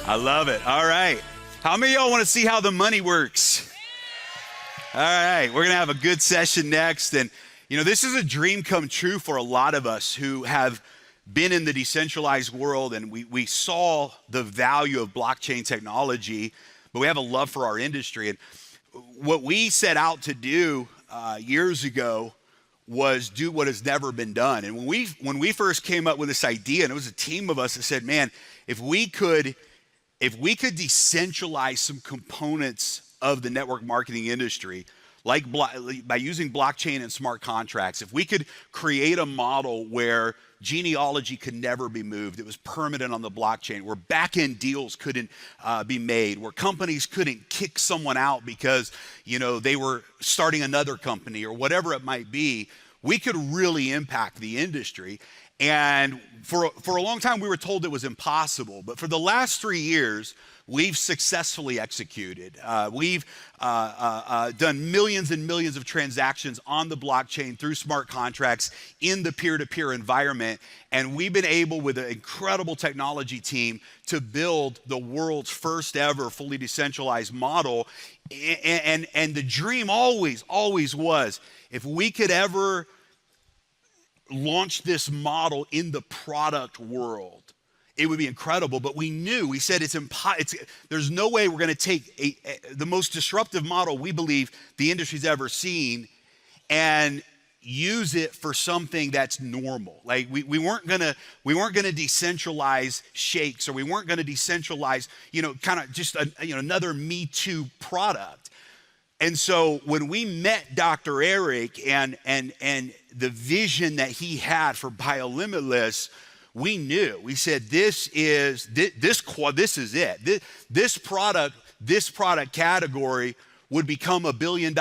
I love it. All right. How many of y'all want to see how the money works? All right. We're going to have a good session next. And, you know, this is a dream come true for a lot of us who have been in the decentralized world, and we saw the value of blockchain technology, but we have a love for our industry. And what we set out to do years ago was do what has never been done. And when we first came up with this idea, and it was a team of us that said, man, if we could decentralize some components of the network marketing industry, like by using blockchain and smart contracts, if we could create a model where genealogy could never be moved, it was permanent on the blockchain, where back-end deals couldn't be made, where companies couldn't kick someone out because, you know, they were starting another company or whatever it might be, we could really impact the industry. And for a long time, we were told it was impossible. But for the last 3 years, we've successfully executed. We've done millions and millions of transactions on the blockchain through smart contracts in the peer-to-peer environment. And we've been able, with an incredible technology team, to build the world's first ever fully decentralized model. And the dream always was, if we could ever launch this model in the product world, it would be incredible. But we said there's no way we're going to take the most disruptive model we believe the industry's ever seen and use it for something that's normal. Like we weren't gonna decentralize shakes, or we weren't gonna decentralize, you know, kind of just another Me Too product. And so when we met Dr. Eric and the vision that he had for Biolimitless, we knew. We said, this is it. This product category would become $1 billion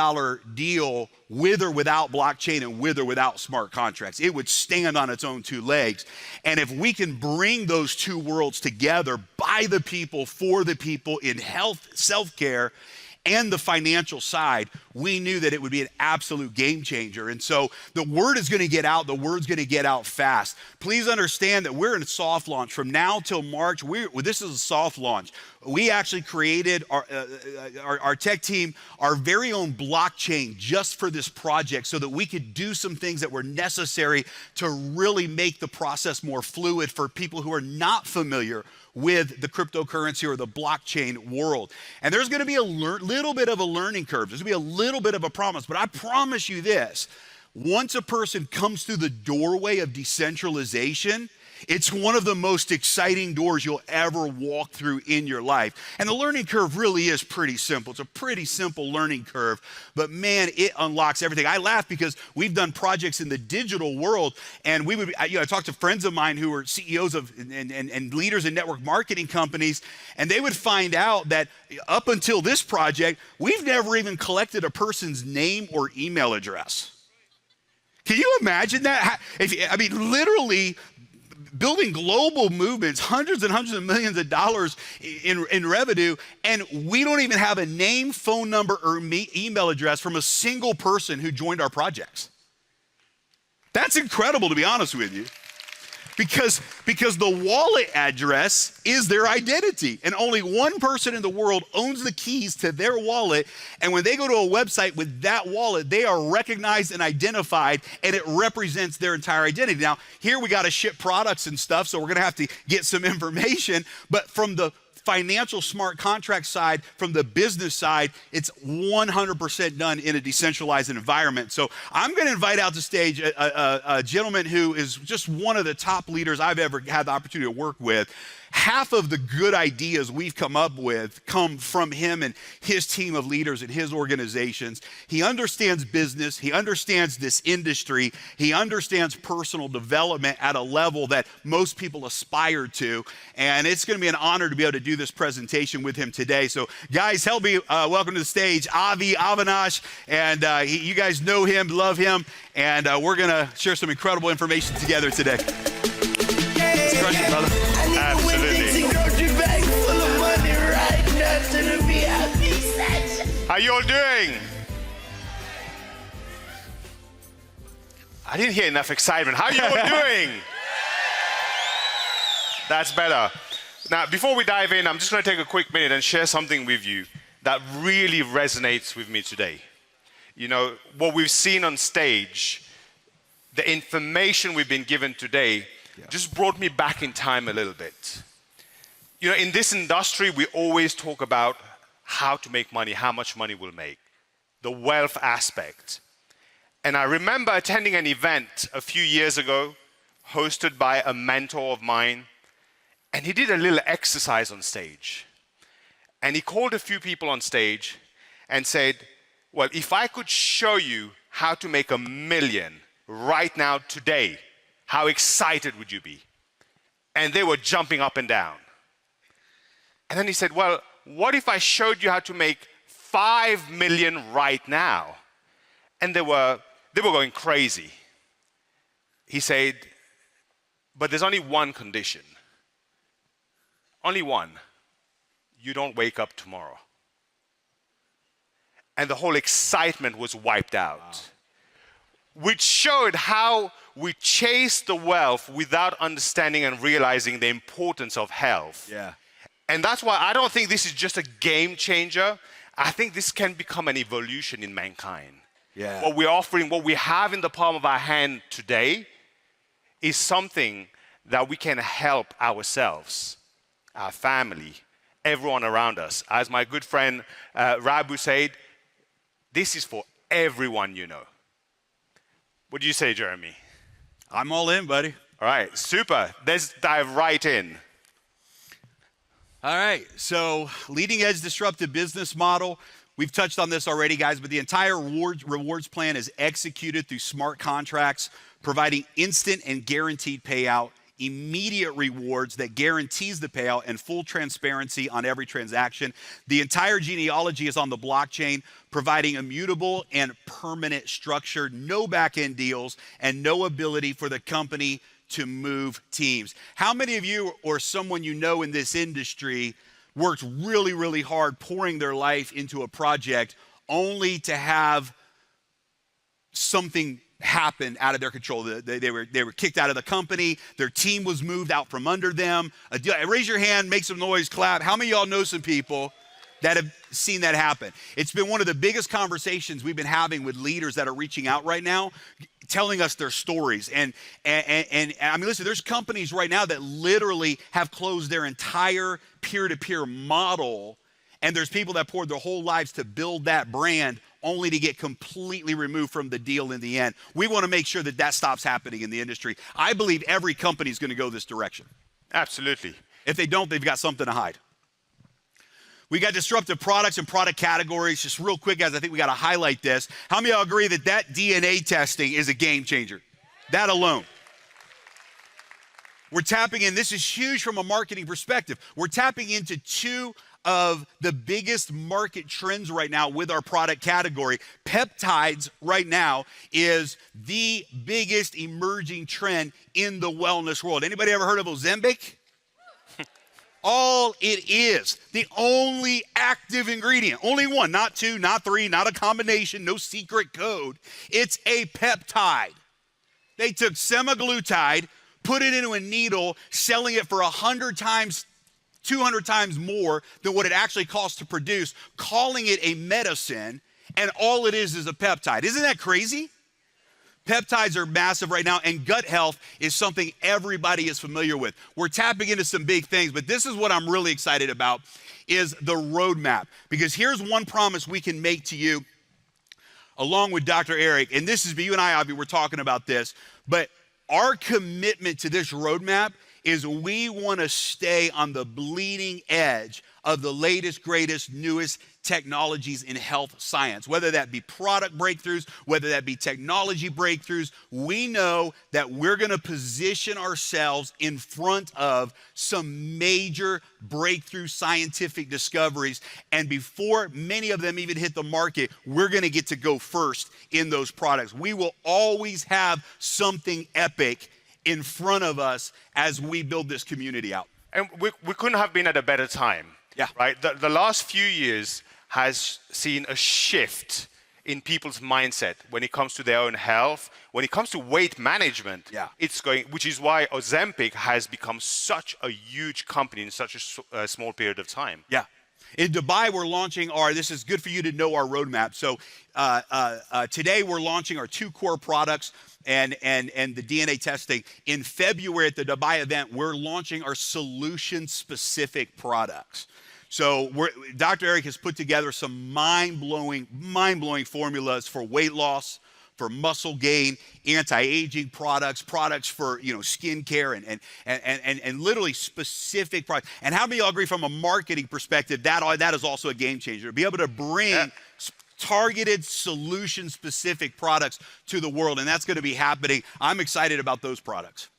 deal with or without blockchain and with or without smart contracts. It would stand on its own two legs. And if we can bring those two worlds together, by the people, for the people, in health, self-care, and the financial side, we knew that it would be an absolute game changer. And so the word is going to get out. The word's going to get out fast. Please understand that we're in a soft launch from now till March. This is a soft launch. We actually created our tech team, our very own blockchain just for this project, so that we could do some things that were necessary to really make the process more fluid for people who are not familiar with the cryptocurrency or the blockchain world. And there's going to be a little bit of a learning curve. There's going to be a little bit of a promise, but I promise you this: once a person comes through the doorway of decentralization, it's one of the most exciting doors you'll ever walk through in your life. And the learning curve really is pretty simple. It's a pretty simple learning curve, but man, it unlocks everything. I laugh because we've done projects in the digital world, and I talked to friends of mine who are CEOs of and leaders in network marketing companies, and they would find out that up until this project, we've never even collected a person's name or email address. Can you imagine that? Literally, building global movements, hundreds and hundreds of millions of dollars in revenue, and we don't even have a name, phone number, or email address from a single person who joined our projects. That's incredible, to be honest with you, because the wallet address is their identity, and only one person in the world owns the keys to their wallet. And when they go to a website with that wallet, they are recognized and identified, and it represents their entire identity. Now, here we got to ship products and stuff, so we're going to have to get some information, but from the financial smart contract side, from the business side, it's 100% done in a decentralized environment. So I'm going to invite out to stage a gentleman who is just one of the top leaders I've ever had the opportunity to work with. Half of the good ideas we've come up with come from him and his team of leaders and his organizations. He understands business. He understands this industry. He understands personal development at a level that most people aspire to. And it's going to be an honor to be able to do this presentation with him today. So guys, help me welcome to the stage Avinash. And you guys know him, love him. And we're going to share some incredible information together today. Let's crush it, brother. How you all doing? I didn't hear enough excitement. How you all doing? That's better. Now, before we dive in, I'm just going to take a quick minute and share something with you that really resonates with me today. You know, what we've seen on stage, the information we've been given today, just brought me back in time a little bit. You know, in this industry, we always talk about how to make money, how much money we'll make, the wealth aspect. And I remember attending an event a few years ago, hosted by a mentor of mine, and he did a little exercise on stage. And he called a few people on stage and said, well, if I could show you how to make $1 million right now, today, how excited would you be? And they were jumping up and down. And then he said, well, what if I showed you how to make 5 million right now? And they were going crazy. He said, but there's only one condition. Only one. You don't wake up tomorrow. And the whole excitement was wiped out. Wow. Which showed how we chase the wealth without understanding and realizing the importance of health. Yeah. And that's why I don't think this is just a game changer. I think this can become an evolution in mankind. Yeah. What we're offering, what we have in the palm of our hand today is something that we can help ourselves, our family, everyone around us. As my good friend Rabu said, this is for everyone you know. What do you say, Jeremy? I'm all in, buddy. All right, super. Let's dive right in. All right, so leading edge disruptive business model. We've touched on this already, guys, but the entire rewards plan is executed through smart contracts, providing instant and guaranteed payout, immediate rewards that guarantees the payout, and full transparency on every transaction. The entire genealogy is on the blockchain, providing immutable and permanent structure, no back-end deals, and no ability for the company to move teams. How many of you or someone you know in this industry worked really, really hard pouring their life into a project only to have something happen out of their control? They were kicked out of the company. Their team was moved out from under them. Raise your hand, make some noise, clap. How many of y'all know some people that have seen that happen? It's been one of the biggest conversations we've been having with leaders that are reaching out right now, telling us their stories. And I mean, listen, there's companies right now that literally have closed their entire peer-to-peer model, and there's people that poured their whole lives to build that brand only to get completely removed from the deal in the end. We want to make sure that that stops happening in the industry. I believe every company is going to go this direction. Absolutely. If they don't, they've got something to hide. We got disruptive products and product categories. Just real quick, guys, I think we got to highlight this. How many of y'all agree that that DNA testing is a game changer? That alone. We're tapping in. This is huge from a marketing perspective. We're tapping into two of the biggest market trends right now with our product category. Peptides right now is the biggest emerging trend in the wellness world. Anybody ever heard of Ozempic? All it is, the only active ingredient, only one, not two, not three, not a combination, no secret code. It's a peptide. They took semaglutide, put it into a needle, selling it for 100 times, 200 times more than what it actually costs to produce, calling it a medicine, and all it is a peptide. Isn't that crazy? Peptides are massive right now, and gut health is something everybody is familiar with. We're tapping into some big things, but this is what I'm really excited about, is the roadmap. Because here's one promise we can make to you, along with Dr. Eric, and this is, you and I, Avi, we're talking about this, but our commitment to this roadmap is we want to stay on the bleeding edge of the latest, greatest, newest technologies in health science, whether that be product breakthroughs, whether that be technology breakthroughs. We know that we're going to position ourselves in front of some major breakthrough scientific discoveries. And before many of them even hit the market, we're going to get to go first in those products. We will always have something epic in front of us as we build this community out. And we couldn't have been at a better time. Yeah. Right? The last few years has seen a shift in people's mindset when it comes to their own health, when it comes to weight management. Yeah. It's going, which is why Ozempic has become such a huge company in such a small period of time. Yeah. In Dubai, we're launching this is good for you to know our roadmap. So today we're launching our 2 core products and the DNA testing. In February at the Dubai event, we're launching our solution-specific products. So Dr. Eric has put together some mind-blowing formulas for weight loss, for muscle gain, anti-aging products for skincare and literally specific products. And how many of y'all agree from a marketing perspective that is also a game changer? To be able to bring targeted solution-specific products to the world, and that's going to be happening. I'm excited about those products.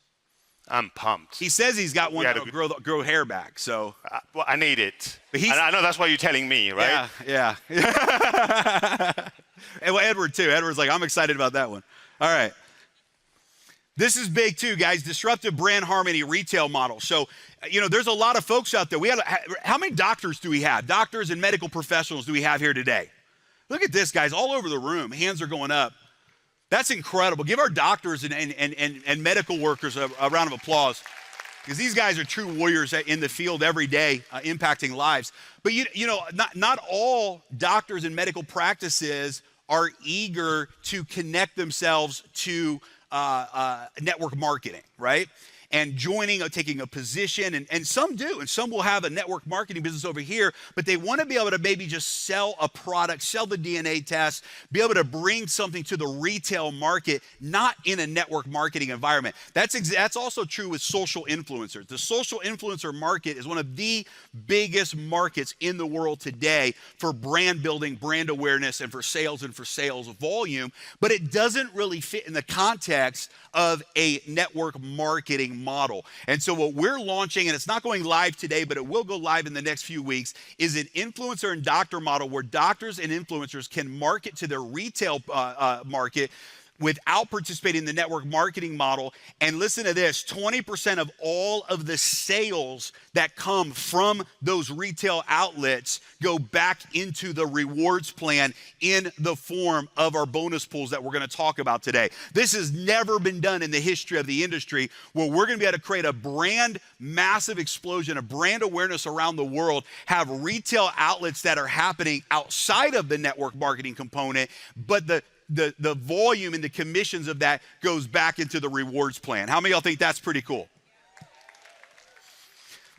I'm pumped. He says he's got one that'll grow hair back. So, well, I need it. But and I know that's why you're telling me, right? Yeah. And well, Edward too. Edward's like, I'm excited about that one. All right. This is big too, guys. Disruptive brand harmony retail model. So, there's a lot of folks out there. How many doctors do we have? Doctors and medical professionals do we have here today? Look at this, guys. All over the room. Hands are going up. That's incredible. Give our doctors and medical workers a round of applause, because these guys are true warriors in the field every day, impacting lives. But not all doctors and medical practices are eager to connect themselves to network marketing, right? And taking a position, and some do, and some will have a network marketing business over here, but they want to be able to maybe just sell a product, sell the DNA test, be able to bring something to the retail market, not in a network marketing environment. That's also true with social influencers. The social influencer market is one of the biggest markets in the world today for brand building, brand awareness, and for sales volume, but it doesn't really fit in the context of a network marketing model. And so what we're launching, and it's not going live today, but it will go live in the next few weeks, is an influencer and doctor model where doctors and influencers can market to their retail market without participating in the network marketing model. And listen to this, 20% of all of the sales that come from those retail outlets go back into the rewards plan in the form of our bonus pools that we're going to talk about today. This has never been done in the history of the industry, where we're going to be able to create a brand massive explosion, a brand awareness around the world, have retail outlets that are happening outside of the network marketing component, but the volume and the commissions of that goes back into the rewards plan. How many of y'all think that's pretty cool?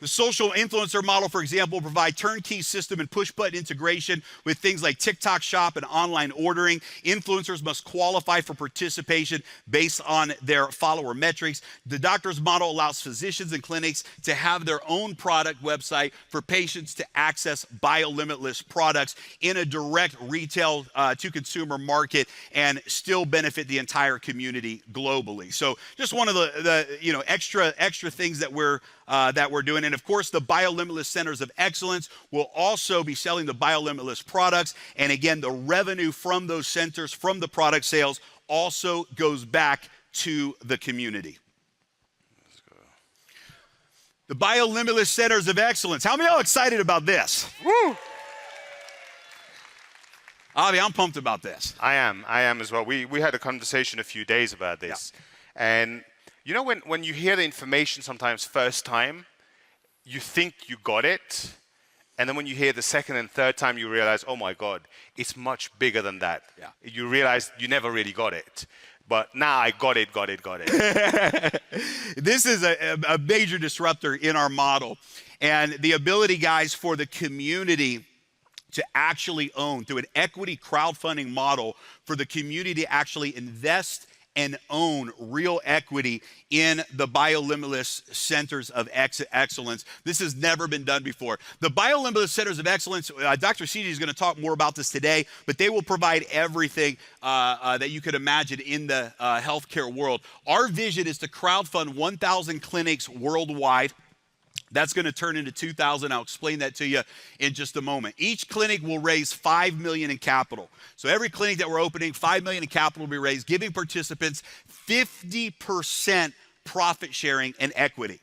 The social influencer model, for example, will provide turnkey system and push-button integration with things like TikTok Shop and online ordering. Influencers must qualify for participation based on their follower metrics. The doctor's model allows physicians and clinics to have their own product website for patients to access Biolimitless products in a direct retail to consumer market and still benefit the entire community globally. So just one of the extra things that we're doing. And of course, the Biolimitless Centers of Excellence will also be selling the Biolimitless products. And again, the revenue from those centers, from the product sales, also goes back to the community. Let's go. The Biolimitless Centers of Excellence. How many of y'all excited about this? Woo! Avi, I'm pumped about this. I am as well. We had a conversation a few days about this. Yeah. And you know, when you hear the information sometimes first time, you think you got it. And then when you hear the second and third time, you realize, oh my God, it's much bigger than that. Yeah. You realize you never really got it. But now I got it. This is a major disruptor in our model. And the ability, guys, for the community to actually own, through an equity crowdfunding model, for the community to actually invest and own real equity in the Biolimitless Centers of Excellence. This has never been done before. The Biolimitless Centers of Excellence, Dr. CJ is going to talk more about this today, but they will provide everything that you could imagine in the healthcare world. Our vision is to crowdfund 1,000 clinics worldwide. That's going to turn into 2,000. I'll explain that to you in just a moment. Each clinic will raise $5 million in capital. So every clinic that we're opening, $5 million in capital will be raised, giving participants 50% profit sharing and equity.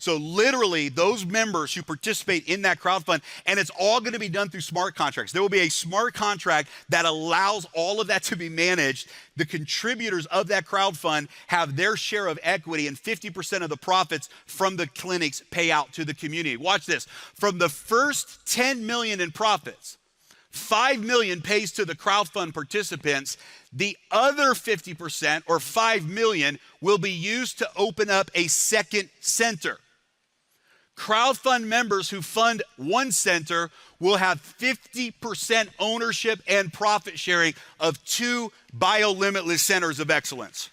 So literally those members who participate in that crowdfund, and it's all going to be done through smart contracts. There will be a smart contract that allows all of that to be managed. The contributors of that crowdfund have their share of equity, and 50% of the profits from the clinics pay out to the community. Watch this. From the first 10 million in profits, 5 million pays to the crowdfund participants. The other 50%, or 5 million, will be used to open up a second center. Crowdfund members who fund one center will have 50% ownership and profit sharing of 2 Biolimitless centers of excellence.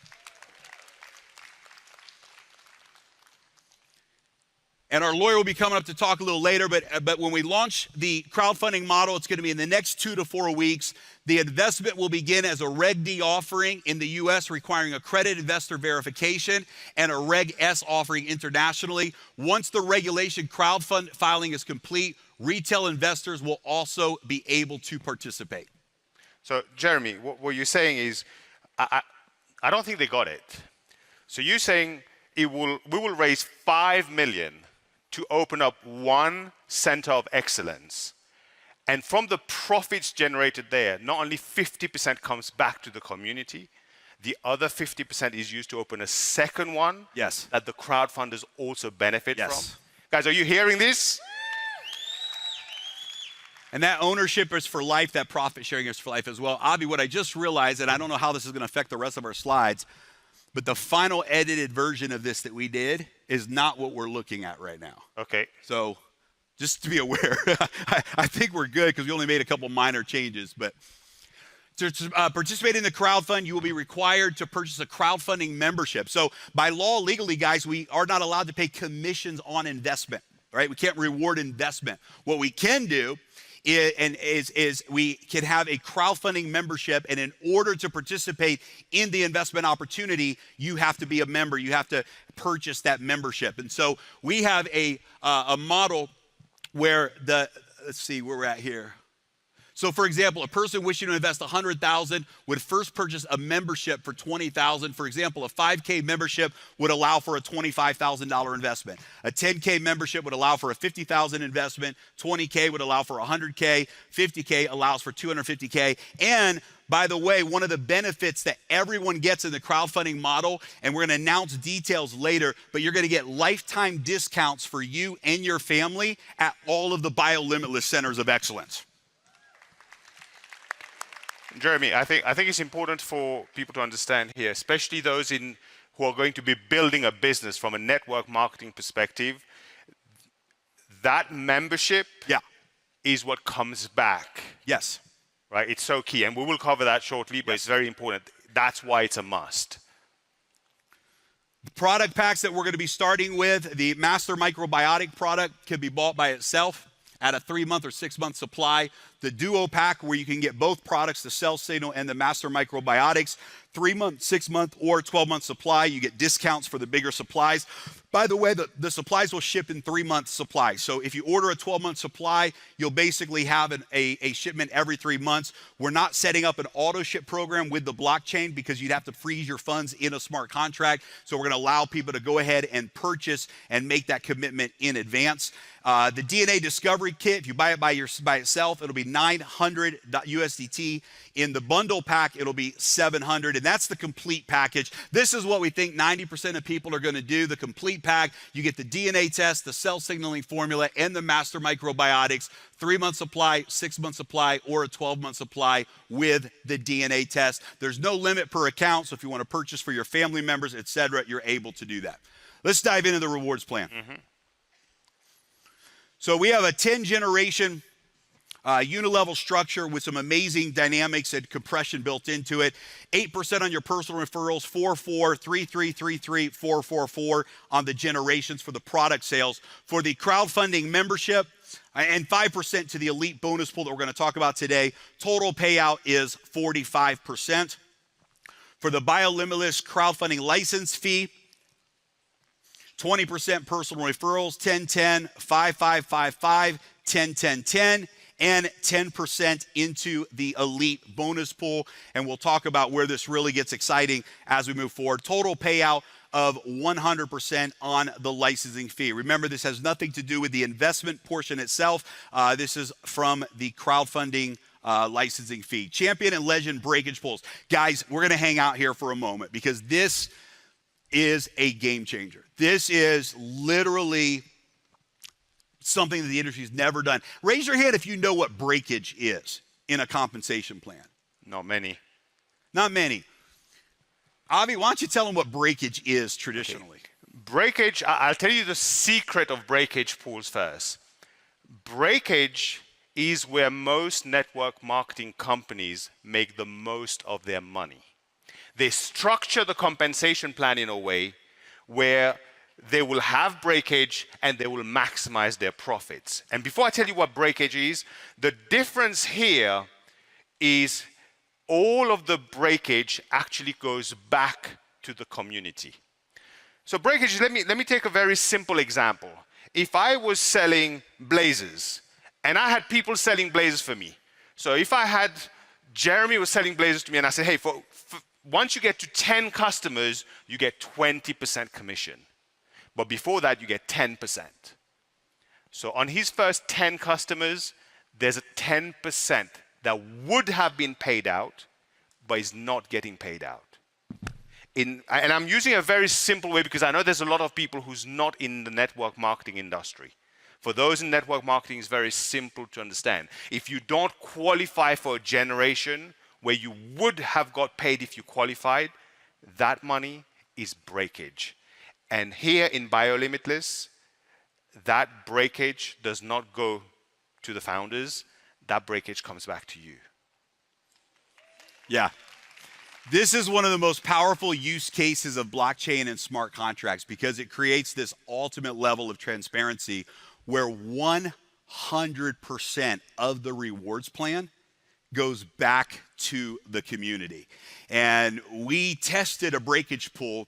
And our lawyer will be coming up to talk a little later, but when we launch the crowdfunding model, it's going to be in the next 2 to 4 weeks. The investment will begin as a Reg D offering in the US, requiring accredited investor verification, and a Reg S offering internationally. Once the regulation crowdfund filing is complete, retail investors will also be able to participate. So, Jeremy, what you're saying is, I don't think they got it. So you're saying we will raise 5 million to open up one center of excellence. And from the profits generated there, not only 50% comes back to the community, the other 50% is used to open a second one. Yes. That the crowdfunders also benefit Yes. from. Guys, are you hearing this? And that ownership is for life, that profit sharing is for life as well. Avi, what I just realized, and I don't know how this is going to affect the rest of our slides, but the final edited version of this that we did is not what we're looking at right now. Okay. So just to be aware, I think we're good because we only made a couple minor changes. But to participate in the crowdfund, you will be required to purchase a crowdfunding membership. So by law, legally, guys, we are not allowed to pay commissions on investment, right? We can't reward investment. What we can do is we can have a crowdfunding membership, and in order to participate in the investment opportunity, you have to be a member. You have to purchase that membership. And so we have a model where let's see where we're at here. So for example, a person wishing to invest $100,000 would first purchase a membership for $20,000. For example, a 5K membership would allow for a $25,000 investment. A 10K membership would allow for a $50,000 investment. 20K would allow for $100K. 50K allows for $250K. And by the way, one of the benefits that everyone gets in the crowdfunding model, and we're going to announce details later, but you're going to get lifetime discounts for you and your family at all of the Biolimitless centers of excellence. Jeremy, I think it's important for people to understand here, especially those who are going to be building a business from a network marketing perspective, that membership is what comes back. Yes. Right? It's so key, and we will cover that shortly, but it's very important. That's why it's a must. The product packs that we're going to be starting with, the Master Microbiotic product can be bought by itself at a 3-month or 6-month supply. The Duo Pack, where you can get both products, the Cell Signal and the Master Microbiotics, 3-month, 6-month, or 12-month supply. You get discounts for the bigger supplies. By the way, the supplies will ship in 3-month supply. So if you order a 12-month supply, you'll basically have a shipment every 3 months. We're not setting up an auto ship program with the blockchain because you'd have to freeze your funds in a smart contract. So we're going to allow people to go ahead and purchase and make that commitment in advance. The DNA Discovery Kit, if you buy it by itself, it'll be 900 USDT. In the bundle pack, it'll be 700, and that's the complete package. This is what we think 90% of people are going to do, the complete pack. You get the DNA test, the cell signaling formula, and the Master Microbiotics, 3-month supply, 6-month supply, or a 12-month supply with the DNA test. There's no limit per account, so if you want to purchase for your family members, etc., you're able to do that. Let's dive into the rewards plan. So we have a 10-generation unilevel structure with some amazing dynamics and compression built into it. 8% on your personal referrals, 44, 3333, 444 on the generations for the product sales. For the crowdfunding membership, and 5% to the elite bonus pool that we're going to talk about today, total payout is 45%. For the Biolimitless crowdfunding license fee, 20% personal referrals, 10-10, 5-5-5-5, 10-10-10, and 10% into the elite bonus pool. And we'll talk about where this really gets exciting as we move forward. Total payout of 100% on the licensing fee. Remember, this has nothing to do with the investment portion itself. This is from the crowdfunding licensing fee. Champion and Legend breakage pools. Guys, we're going to hang out here for a moment because this is a game changer. This is literally something that the industry's never done. Raise your hand if you know what breakage is in a compensation plan. Not many. Not many. Avi, why don't you tell them what breakage is traditionally? Okay. Breakage, I'll tell you the secret of breakage pools first. Breakage is where most network marketing companies make the most of their money. They structure the compensation plan in a way where they will have breakage and they will maximize their profits. And before I tell you what breakage is, the difference here is all of the breakage actually goes back to the community. So breakage, let me take a very simple example. If I was selling blazers and I had people selling blazers for me. So if I had Jeremy was selling blazers to me and I said, hey, once you get to 10 customers, you get 20% commission. But before that, you get 10%. So on his first 10 customers, there's a 10% that would have been paid out, but is not getting paid out. And I'm using a very simple way because I know there's a lot of people who's not in the network marketing industry. For those in network marketing, it's very simple to understand. If you don't qualify for a generation where you would have got paid if you qualified, that money is breakage. And here in Biolimitless, that breakage does not go to the founders. That breakage comes back to you. Yeah. This is one of the most powerful use cases of blockchain and smart contracts because it creates this ultimate level of transparency where 100% of the rewards plan goes back to the community. And we tested a breakage pool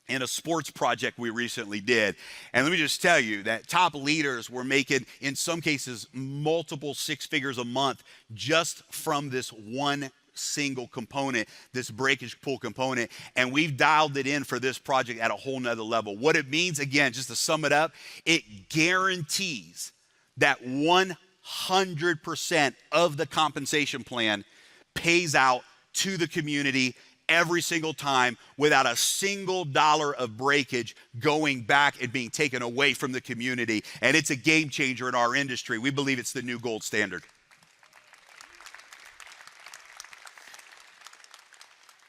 in a sports project we recently did. And let me just tell you that top leaders were making, in some cases, multiple six figures a month just from this one single component, this breakage pool component. And we've dialed it in for this project at a whole nother level. What it means, again, just to sum it up, it guarantees that 100% of the compensation plan pays out to the community every single time without a single dollar of breakage going back and being taken away from the community. And it's a game changer in our industry. We believe it's the new gold standard.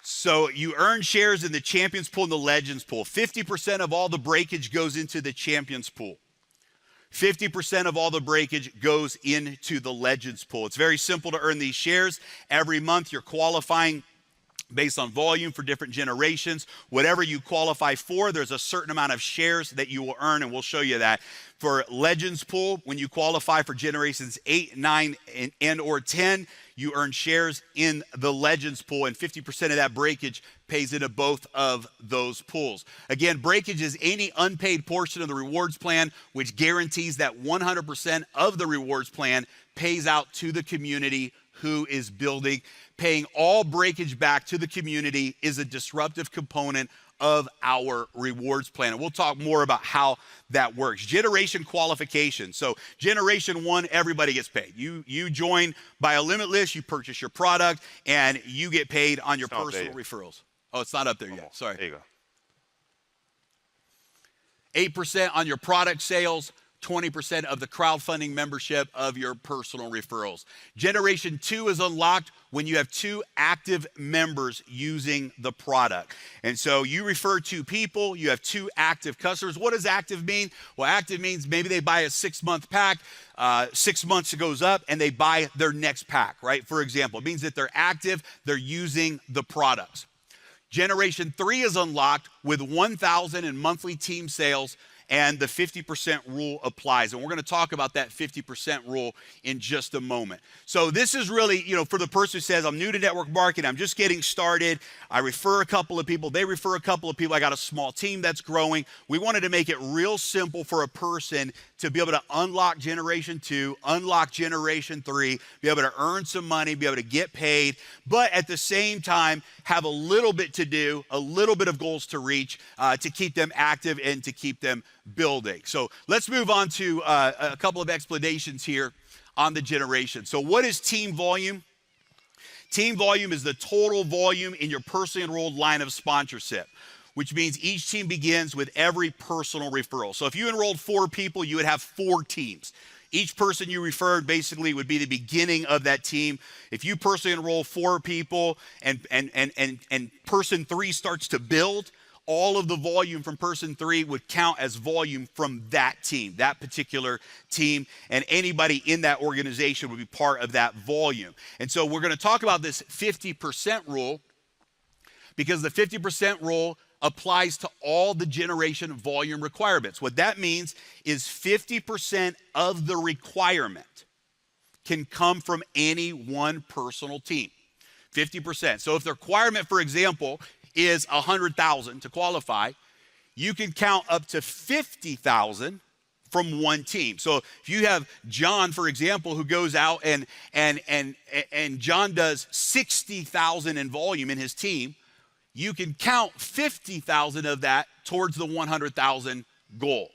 So you earn shares in the Champions Pool and the Legends Pool. 50% of all the breakage goes into the Champions Pool. 50% of all the breakage goes into the Legends Pool. It's very simple to earn these shares. Every month you're qualifying based on volume for different generations. Whatever you qualify for, there's a certain amount of shares that you will earn, and we'll show you that. For Legends Pool, when you qualify for generations 8, 9, and or 10, you earn shares in the Legends Pool, and 50% of that breakage pays into both of those pools. Again, breakage is any unpaid portion of the rewards plan, which guarantees that 100% of the rewards plan pays out to the community who is building. Paying all breakage back to the community is a disruptive component of our rewards plan. And we'll talk more about how that works. Generation qualification. So generation 1, everybody gets paid. You join Biolimitless, you purchase your product, and you get paid on your personal referrals. Oh, it's not up there yet. Sorry. There you go. 8% on your product sales, 20% of the crowdfunding membership of your personal referrals. Generation 2 is unlocked when you have 2 active members using the product. And so you refer 2 people, you have 2 active customers. What does active mean? Well, active means maybe they buy a 6-month pack, 6 months it goes up, and they buy their next pack, right? For example, it means that they're active, they're using the products. Generation 3 is unlocked with 1,000 in monthly team sales and the 50% rule applies. And we're going to talk about that 50% rule in just a moment. So this is really, for the person who says, I'm new to network marketing, I'm just getting started, I refer a couple of people, they refer a couple of people, I got a small team that's growing. We wanted to make it real simple for a person to be able to unlock generation 2, unlock generation 3, be able to earn some money, be able to get paid, but at the same time, have a little bit to do, a little bit of goals to reach, to keep them active and to keep them building. So let's move on to a couple of explanations here on the generation. So what is team volume? Team volume is the total volume in your personally enrolled line of sponsorship, which means each team begins with every personal referral. So if you enrolled 4 people, you would have 4 teams. Each person you referred basically would be the beginning of that team. If you personally enroll 4 people and person 3 starts to build, all of the volume from person 3 would count as volume from that team, that particular team, and anybody in that organization would be part of that volume. And so we're going to talk about this 50% rule, because the 50% rule applies to all the generation volume requirements. What that means is 50% of the requirement can come from any one personal team. 50%. So if the requirement, for example, is 100,000 to qualify, you can count up to 50,000 from one team. So if you have John, for example, who goes out and John does 60,000 in volume in his team, you can count 50,000 of that towards the 100,000 goal.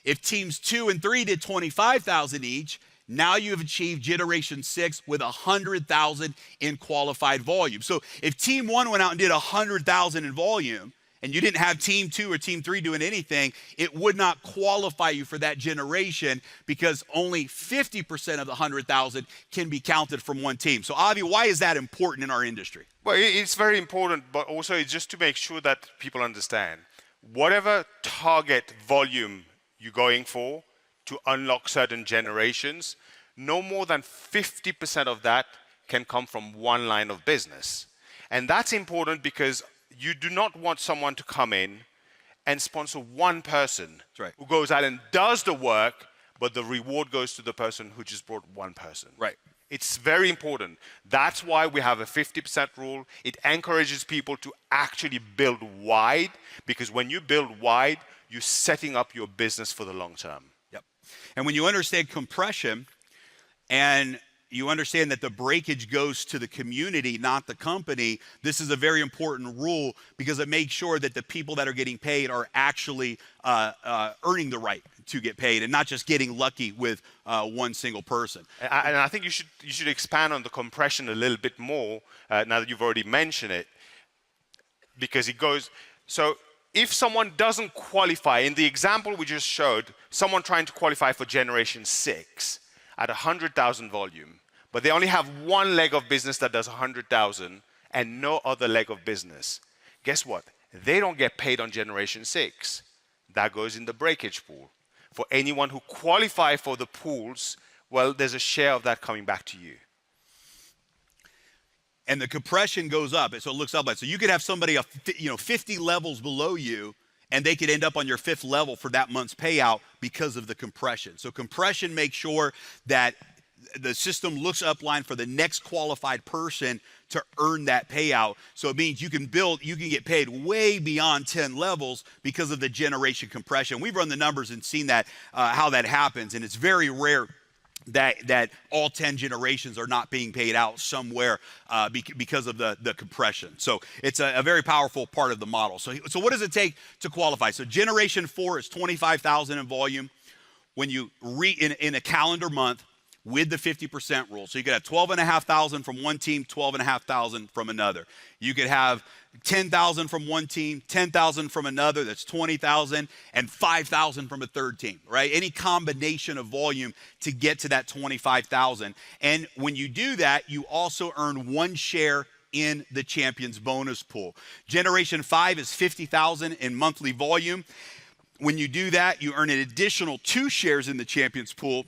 If teams 2 and 3 did 25,000 each, now you have achieved generation 6 with 100,000 in qualified volume. So if team 1 went out and did 100,000 in volume, and you didn't have team 2 or team 3 doing anything, it would not qualify you for that generation, because only 50% of the 100,000 can be counted from one team. So Avi, why is that important in our industry? Well, it's very important, but also it's just to make sure that people understand. Whatever target volume you're going for to unlock certain generations, no more than 50% of that can come from one line of business. And that's important because you do not want someone to come in and sponsor one person who goes out and does the work, but the reward goes to the person who just brought one person. Right. It's very important. That's why we have a 50% rule. It encourages people to actually build wide, because when you build wide, you're setting up your business for the long term. Yep. And when you understand compression, and you understand that the breakage goes to the community, not the company, this is a very important rule, because it makes sure that the people that are getting paid are actually earning the right to get paid, and not just getting lucky with one single person. And I think you should expand on the compression a little bit more now that you've already mentioned it, because it goes, so if someone doesn't qualify, in the example we just showed, someone trying to qualify for generation 6 at 100,000 volume, but they only have one leg of business that does 100,000 and no other leg of business. Guess what? They don't get paid on generation 6. That goes in the breakage pool. For anyone who qualify for the pools, well, there's a share of that coming back to you. And the compression goes up, so it looks up. So you could have somebody 50 levels below you, and they could end up on your 5th level for that month's payout because of the compression. So compression makes sure that the system looks upline for the next qualified person to earn that payout. So it means you can get paid way beyond 10 levels because of the generation compression. We've run the numbers and seen that, how that happens, and it's very rare that all 10 generations are not being paid out somewhere because of the compression. So it's a very powerful part of the model. So what does it take to qualify? So generation 4 is 25,000 in volume when you in a calendar month with the 50% rule. So you could have 12,500 from one team, 12,500 from another. You could have 10,000 from one team, 10,000 from another, that's 20,000, and 5,000 from a third team, right? Any combination of volume to get to that 25,000. And when you do that, you also earn 1 share in the Champions bonus pool. Generation 5 is 50,000 in monthly volume. When you do that, you earn an additional 2 shares in the Champions pool.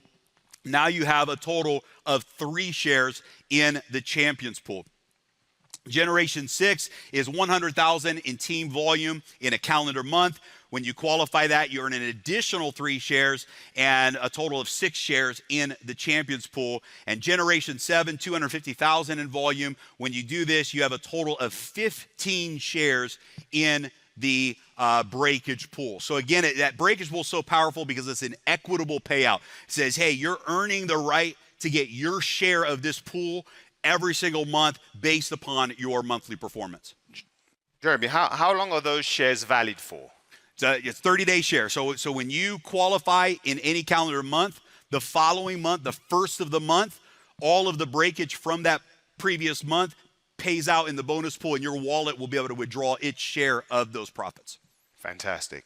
Now you have a total of 3 shares in the Champions pool. Generation 6 is 100,000 in team volume in a calendar month. When you qualify that, you earn an additional 3 shares and a total of 6 shares in the champions pool. And Generation 7, 250,000 in volume. When you do this, you have a total of 15 shares in the breakage pool. So again, that breakage pool is so powerful because it's an equitable payout. It says, hey, you're earning the right to get your share of this pool every single month based upon your monthly performance. Jeremy, how long are those shares valid for? It's 30-day share. So when you qualify in any calendar month, the following month, the first of the month, all of the breakage from that previous month pays out in the bonus pool, and your wallet will be able to withdraw its share of those profits. Fantastic.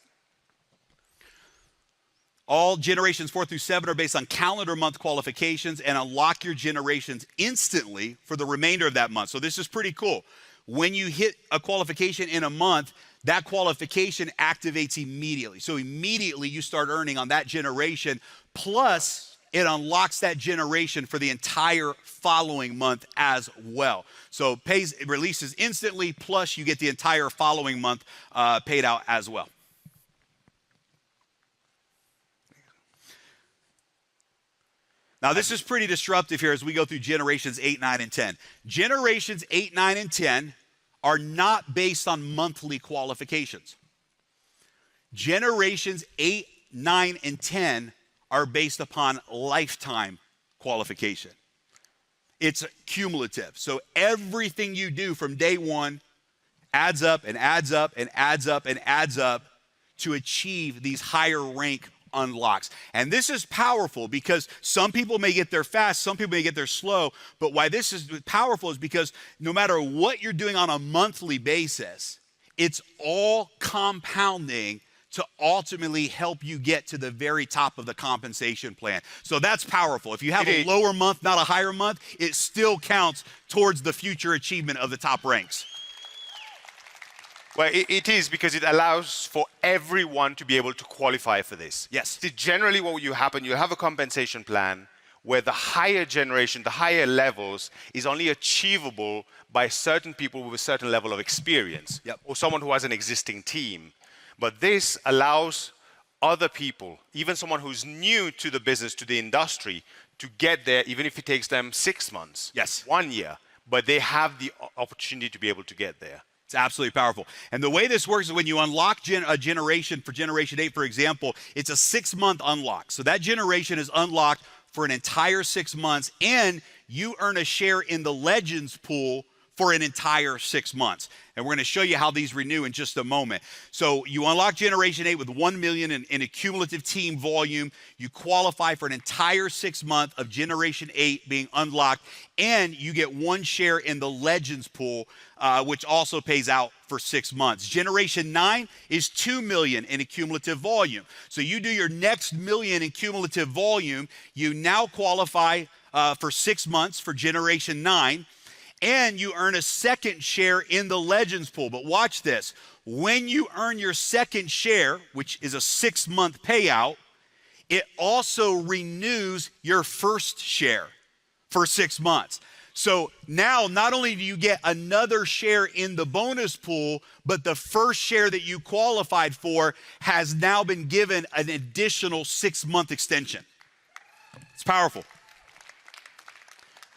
All generations 4 through 7 are based on calendar month qualifications and unlock your generations instantly for the remainder of that month. So this is pretty cool. When you hit a qualification in a month, that qualification activates immediately. So immediately you start earning on that generation, plus it unlocks that generation for the entire following month as well. So it releases instantly, plus you get the entire following month paid out as well. Now, this is pretty disruptive here as we go through generations 8, 9, and 10. Generations 8, 9, and 10 are not based on monthly qualifications. Generations 8, 9, and 10 are based upon lifetime qualification. It's cumulative. So everything you do from day one adds up and adds up and adds up and adds up to achieve these higher rank unlocks. And this is powerful because some people may get there fast, some people may get there slow, but why this is powerful is because no matter what you're doing on a monthly basis, it's all compounding to ultimately help you get to the very top of the compensation plan. So that's powerful. If you have a lower month, not a higher month, it still counts towards the future achievement of the top ranks. Well, it is because it allows for everyone to be able to qualify for this. Yes. See, generally what will happen, you have a compensation plan where the higher generation, the higher levels is only achievable by certain people with a certain level of experience. Yep. Or someone who has an existing team. But this allows other people, even someone who's new to the business, to the industry, to get there, even if it takes them 6 months, yes, 1 year, but they have the opportunity to be able to get there. It's absolutely powerful. And the way this works is when you unlock a generation, for Generation 8, for example, it's a 6-month unlock. So that generation is unlocked for an entire 6 months, and you earn a share in the Legends pool for an entire 6 months. And we're going to show you how these renew in just a moment. So you unlock Generation 8 with 1 million in a cumulative team volume. You qualify for an entire 6 month of Generation 8 being unlocked, and you get 1 share in the Legends pool, which also pays out for 6 months. Generation 9 is 2 million in a cumulative volume. So you do your next million in cumulative volume, you now qualify for 6 months for Generation 9, and you earn a second share in the Legends pool. But watch this. When you earn your second share, which is a 6-month payout, it also renews your first share for 6 months. So now not only do you get another share in the bonus pool, but the first share that you qualified for has now been given an additional 6-month extension. It's powerful.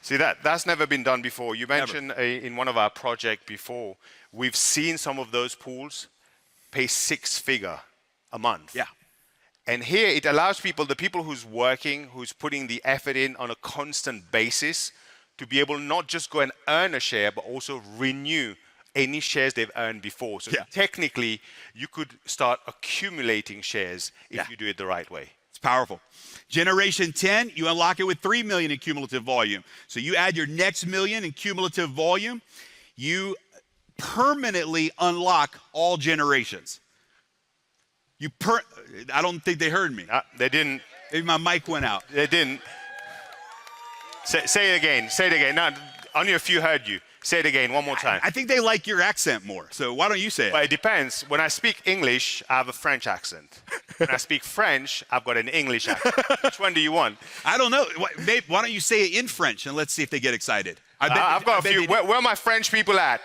See, that's never been done before. You mentioned in one of our projects before, we've seen some of those pools pay 6-figure a month. Yeah. And here it allows people, the people who's working, who's putting the effort in on a constant basis, to be able not just go and earn a share, but also renew any shares they've earned before. So technically, you could start accumulating shares if you do it the right way. It's powerful. Generation 10, you unlock it with 3 million in cumulative volume. So you add your next million in cumulative volume, you permanently unlock all generations. I don't think they heard me. They didn't. Maybe my mic went out. They didn't. Say it again. Say it again. No, only a few heard you. Say it again one more time. I think they like your accent more. So why don't you say it? Well, it depends. When I speak English, I have a French accent. When I speak French, I've got an English accent. Which one do you want? I don't know. Why don't you say it in French and let's see if they get excited. I've got a few. Where are my French people at?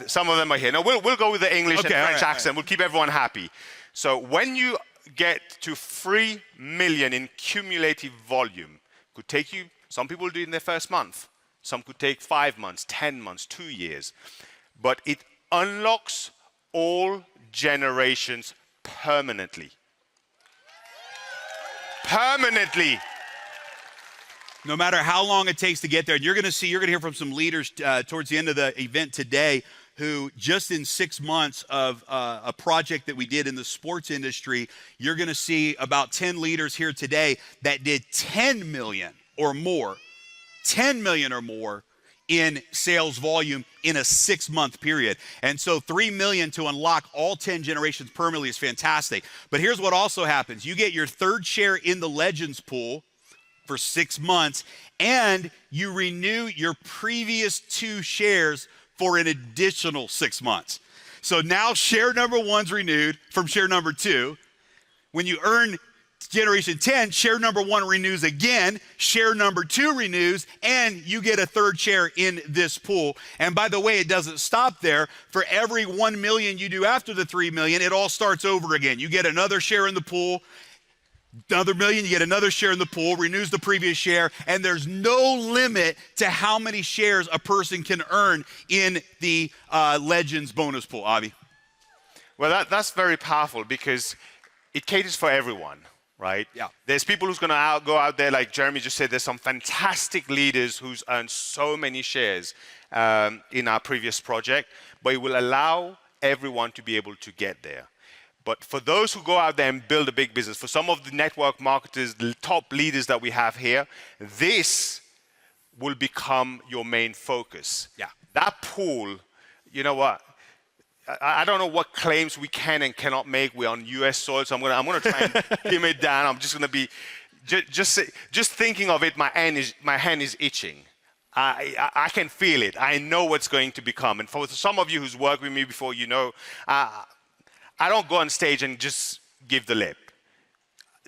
Some of them are here. No, we'll go with the English and French accent. We'll keep everyone happy. So when you get to 3 million in cumulative volume, could take you, some people do it in their first month. Some could take 5 months, 10 months, 2 years. But it unlocks all generations permanently. Permanently. No matter how long it takes to get there, you're going to hear from some leaders towards the end of the event today who just in 6 months of a project that we did in the sports industry, you're going to see about 10 leaders here today that did 10 million or more in sales volume in a 6-month period. And so 3 million to unlock all 10 generations permanently is fantastic. But here's what also happens. You get your third share in the Legends pool for 6 months, and you renew your previous 2 shares for an additional 6 months. So now share number 1's renewed from share number 2. When you earn generation 10, share number 1 renews again, share number 2 renews, and you get a third share in this pool. And by the way, it doesn't stop there. For every 1 million you do after the 3 million, it all starts over again. You get another share in the pool, another million, you get another share in the pool, renews the previous share, and there's no limit to how many shares a person can earn in the Legends bonus pool. Avi? Well, that's very powerful because it caters for everyone, right? Yeah. There's people who's going to go out there, like Jeremy just said, there's some fantastic leaders who's earned so many shares in our previous project, but it will allow everyone to be able to get there. But for those who go out there and build a big business, for some of the network marketers, the top leaders that we have here, this will become your main focus. Yeah. That pool, you know what? I don't know what claims we can and cannot make. We're on US soil, so I'm gonna try and dim it down. I'm just gonna be, just thinking of it, my hand is itching. I can feel it. I know what's going to become. And for some of you who's worked with me before, you know, I don't go on stage and just give the lip.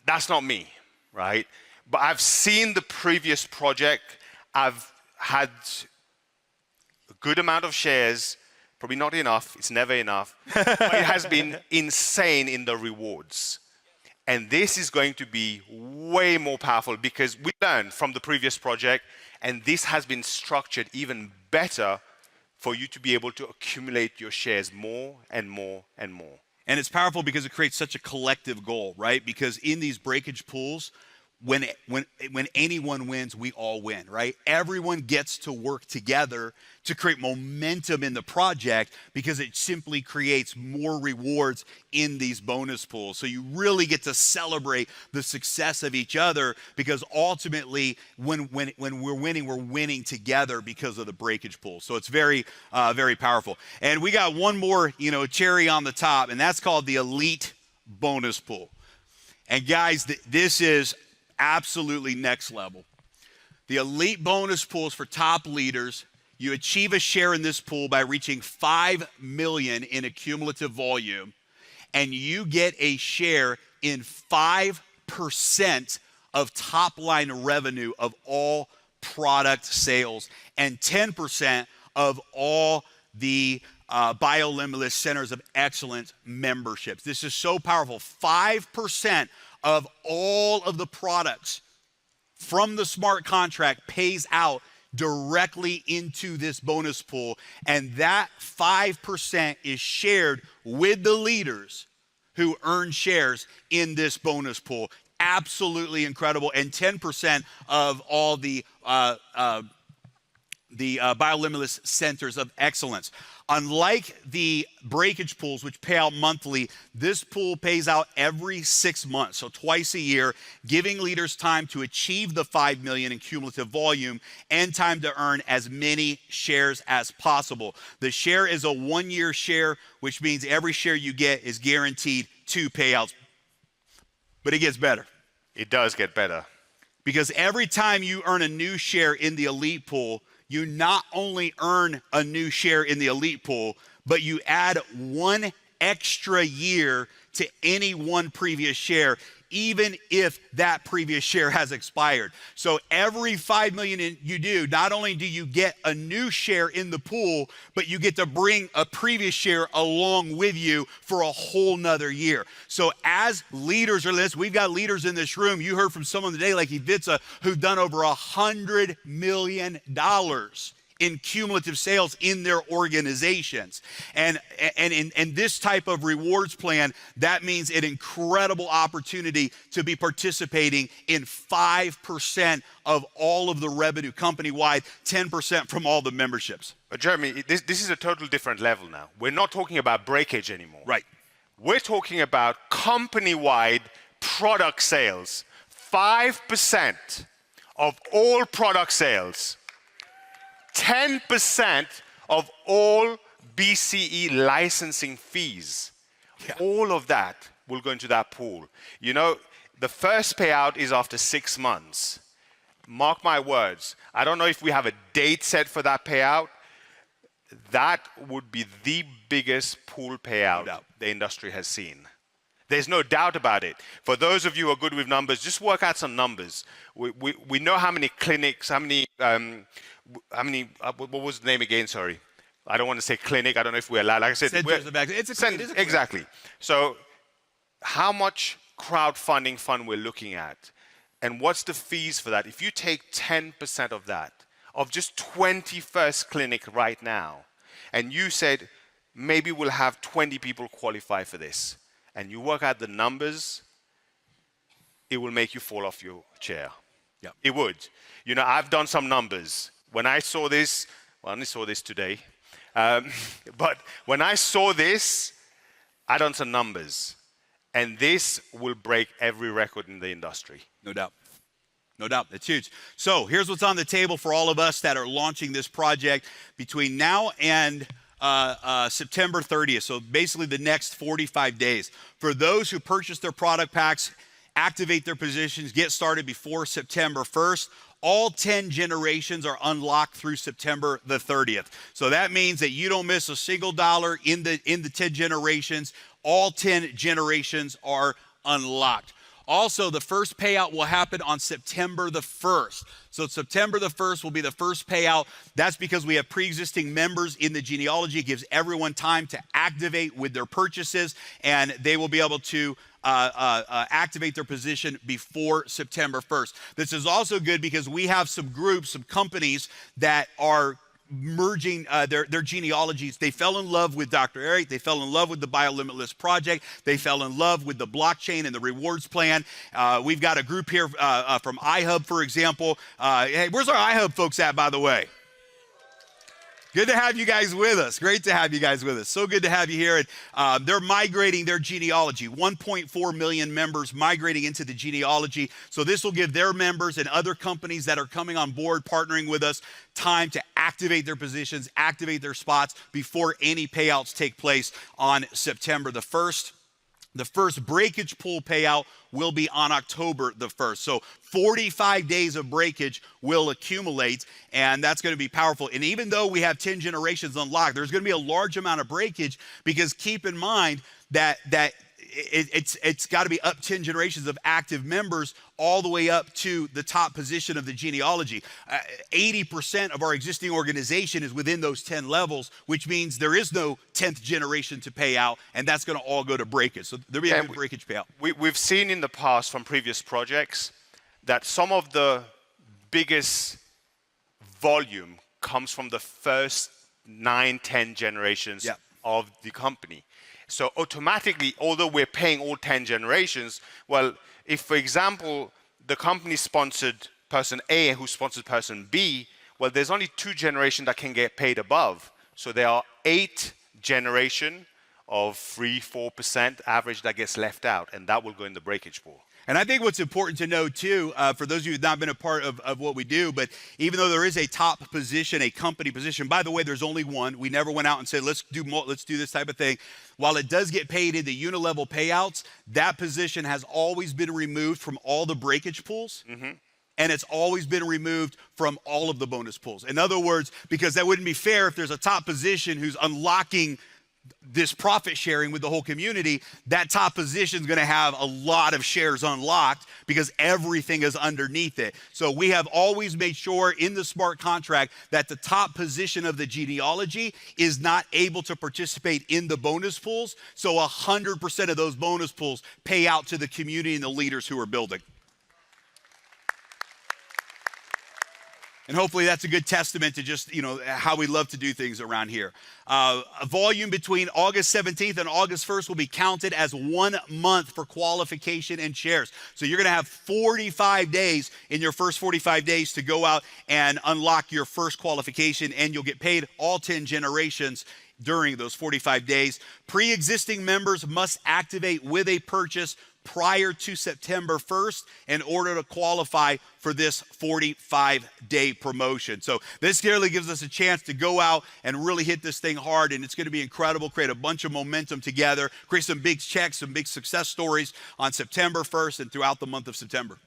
That's not me, right? But I've seen the previous project. I've had a good amount of shares, probably not enough, it's never enough, but it has been insane in the rewards. And this is going to be way more powerful because we learned from the previous project, and this has been structured even better for you to be able to accumulate your shares more and more and more. And it's powerful because it creates such a collective goal, right? Because in these breakage pools, when anyone wins, we all win, right? Everyone gets to work together to create momentum in the project because it simply creates more rewards in these bonus pools. So you really get to celebrate the success of each other because ultimately when we're winning together because of the breakage pool. So it's very, very powerful. And we got one more, cherry on the top, and that's called the Elite Bonus Pool. And guys, this is absolutely next level. The Elite Bonus Pool is for top leaders. You achieve a share in this pool by reaching 5 million in a cumulative volume, and you get a share in 5% of top line revenue of all product sales and 10% of all the Biolimitless Centers of Excellence memberships. This is so powerful. 5% of all of the products from the smart contract pays out directly into this bonus pool, and that 5% is shared with the leaders who earn shares in this bonus pool. Absolutely incredible. And 10% of all the Biolimitless Centers of Excellence. Unlike the breakage pools, which pay out monthly, this pool pays out every 6 months, so twice a year, giving leaders time to achieve the 5 million in cumulative volume and time to earn as many shares as possible. The share is a 1-year share, which means every share you get is guaranteed 2 payouts. But it gets better. It does get better. Because every time you earn a new share in the Elite Pool, you not only earn a new share in the Elite Pool, but you add 1 extra year to any one previous share, even if that previous share has expired. So every 5 million you do, not only do you get a new share in the pool, but you get to bring a previous share along with you for a whole nother year. So as leaders of this, we've got leaders in this room. You heard from someone today like Ivica, who've done over $100 million in cumulative sales in their organizations. And in this type of rewards plan, that means an incredible opportunity to be participating in 5% of all of the revenue company-wide, 10% from all the memberships. But Jeremy, this is a total different level now. We're not talking about breakage anymore. Right. We're talking about company-wide product sales. 5% of all product sales. 10% of all BCE licensing fees. Yeah. All of that will go into that pool. You know, the first payout is after 6 months. Mark my words. I don't know if we have a date set for that payout. That would be the biggest pool payout the industry has seen. There's no doubt about it. For those of you who are good with numbers, just work out some numbers. We know how many clinics, how many, what was the name again? Sorry. I don't want to say clinic. I don't know if we're allowed. Like I said, exactly. So how much crowdfunding fund we're looking at and what's the fees for that? If you take 10% of that, of just 21st clinic right now, and you said, maybe we'll have 20 people qualify for this, and you work out the numbers, it will make you fall off your chair. Yeah. It would. You know, I've done some numbers. When I saw this, well, I only saw this today, but when I saw this, I done some numbers. And this will break every record in the industry. No doubt. No doubt. It's huge. So here's what's on the table for all of us that are launching this project between now and September 30th. So basically the next 45 days. For those who purchase their product packs, activate their positions, get started before September 1st, all 10 generations are unlocked through September the 30th. So that means that you don't miss a single dollar in the 10 generations. All 10 generations are unlocked. Also, the first payout will happen on September the 1st. So September the 1st will be the first payout. That's because we have pre-existing members in the genealogy. It gives everyone time to activate with their purchases, and they will be able to activate their position before September 1st. This is also good because we have some groups, some companies that are merging their genealogies. They fell in love with Dr. Eric. They fell in love with the Biolimitless project. They fell in love with the blockchain and the rewards plan. We've got a group here from iHub, for example. Hey, where's our iHub folks at, by the way? Good to have you guys with us. Great to have you guys with us. So good to have you here. And they're migrating their genealogy. 1.4 million members migrating into the genealogy. So this will give their members and other companies that are coming on board, partnering with us, time to activate their positions, activate their spots before any payouts take place on September the 1st. The first breakage pool payout will be on October the 1st. So 45 days of breakage will accumulate, and that's going to be powerful. And even though we have 10 generations unlocked, there's going to be a large amount of breakage because keep in mind that it's got to be up 10 generations of active members all the way up to the top position of the genealogy. 80% of our existing organization is within those 10 levels, which means there is no 10th generation to pay out, and that's going to all go to breakage. So there'll be a good breakage payout. We've seen in the past from previous projects that some of the biggest volume comes from the first 9-10 generations of the company. So automatically, although we're paying all 10 generations, well, if, for example, the company sponsored person A who sponsored person B, well, there's only 2 generations that can get paid above. So there are 8 generations of 3-4% average that gets left out, and that will go in the breakage pool. And I think what's important to know too, for those of you who have not been a part of what we do, but even though there is a top position, a company position, by the way, there's only one. We never went out and said, let's do this type of thing. While it does get paid into unilevel payouts, that position has always been removed from all the breakage pools. Mm-hmm. And it's always been removed from all of the bonus pools. In other words, because that wouldn't be fair if there's a top position who's unlocking this profit sharing with the whole community, that top position is going to have a lot of shares unlocked because everything is underneath it. So we have always made sure in the smart contract that the top position of the genealogy is not able to participate in the bonus pools. So 100% of those bonus pools pay out to the community and the leaders who are building. And hopefully that's a good testament to just, how we love to do things around here. A volume between August 17th and August 1st will be counted as 1 month for qualification and shares. So you're going to have 45 days in your first 45 days to go out and unlock your first qualification, and you'll get paid all 10 generations during those 45 days. Pre-existing members must activate with a purchase prior to September 1st in order to qualify for this 45-day promotion. So this clearly gives us a chance to go out and really hit this thing hard, and it's going to be incredible, create a bunch of momentum together, create some big checks, some big success stories on September 1st and throughout the month of September.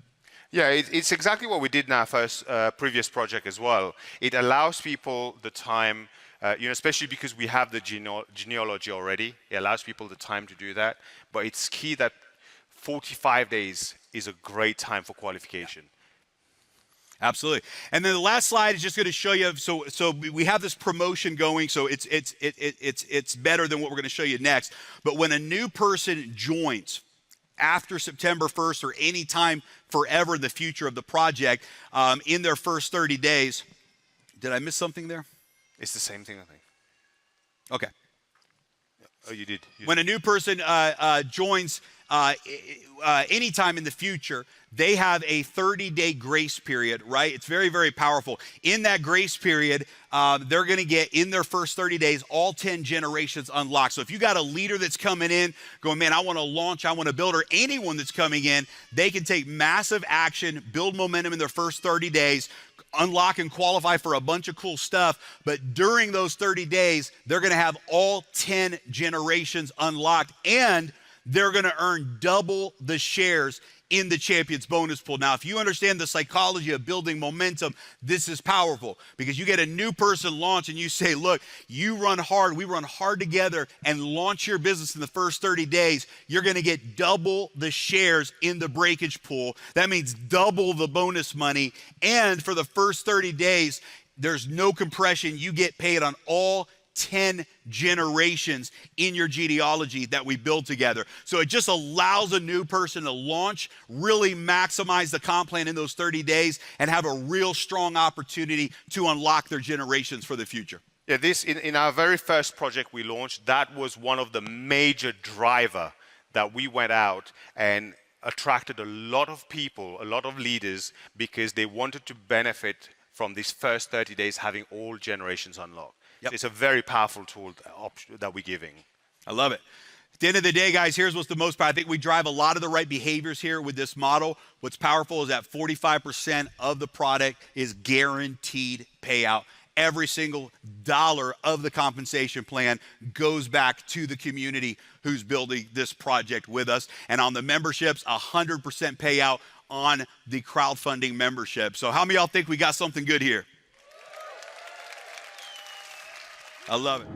Yeah, it's exactly what we did in our previous project as well. It allows people the time, especially because we have the genealogy already, it allows people the time to do that, but it's key that 45 days is a great time for qualification. Absolutely. And then the last slide is just going to show you, so we have this promotion going, so it's better than what we're going to show you next. But when a new person joins after September 1st or any time forever in the future of the project, in their first 30 days, did I miss something there? It's the same thing, I think. Okay. Oh, you did. When a new person joins anytime in the future, they have a 30-day grace period, right? It's very, very powerful. In that grace period, they're going to get, in their first 30 days, all 10 generations unlocked. So if you got a leader that's coming in, going, man, I want to launch, I want to build, or anyone that's coming in, they can take massive action, build momentum in their first 30 days, unlock and qualify for a bunch of cool stuff, but during those 30 days, they're going to have all 10 generations unlocked, and they're going to earn double the shares in the Champions bonus pool. Now, if you understand the psychology of building momentum, this is powerful because you get a new person launch and you say, look, you run hard, we run hard together and launch your business in the first 30 days. You're going to get double the shares in the breakage pool. That means double the bonus money. And for the first 30 days, there's no compression. You get paid on all 10 generations in your genealogy that we build together. So it just allows a new person to launch, really maximize the comp plan in those 30 days, and have a real strong opportunity to unlock their generations for the future. Yeah, this in our very first project we launched, that was one of the major driver that we went out and attracted a lot of people, a lot of leaders, because they wanted to benefit from these first 30 days having all generations unlocked. Yep. It's a very powerful tool that we're giving. I love it. At the end of the day, guys, here's what's the most powerful. I think we drive a lot of the right behaviors here with this model. What's powerful is that 45% of the product is guaranteed payout. Every single dollar of the compensation plan goes back to the community who's building this project with us. And on the memberships, 100% payout on the crowdfunding membership. So how many of y'all think we got something good here? I love it.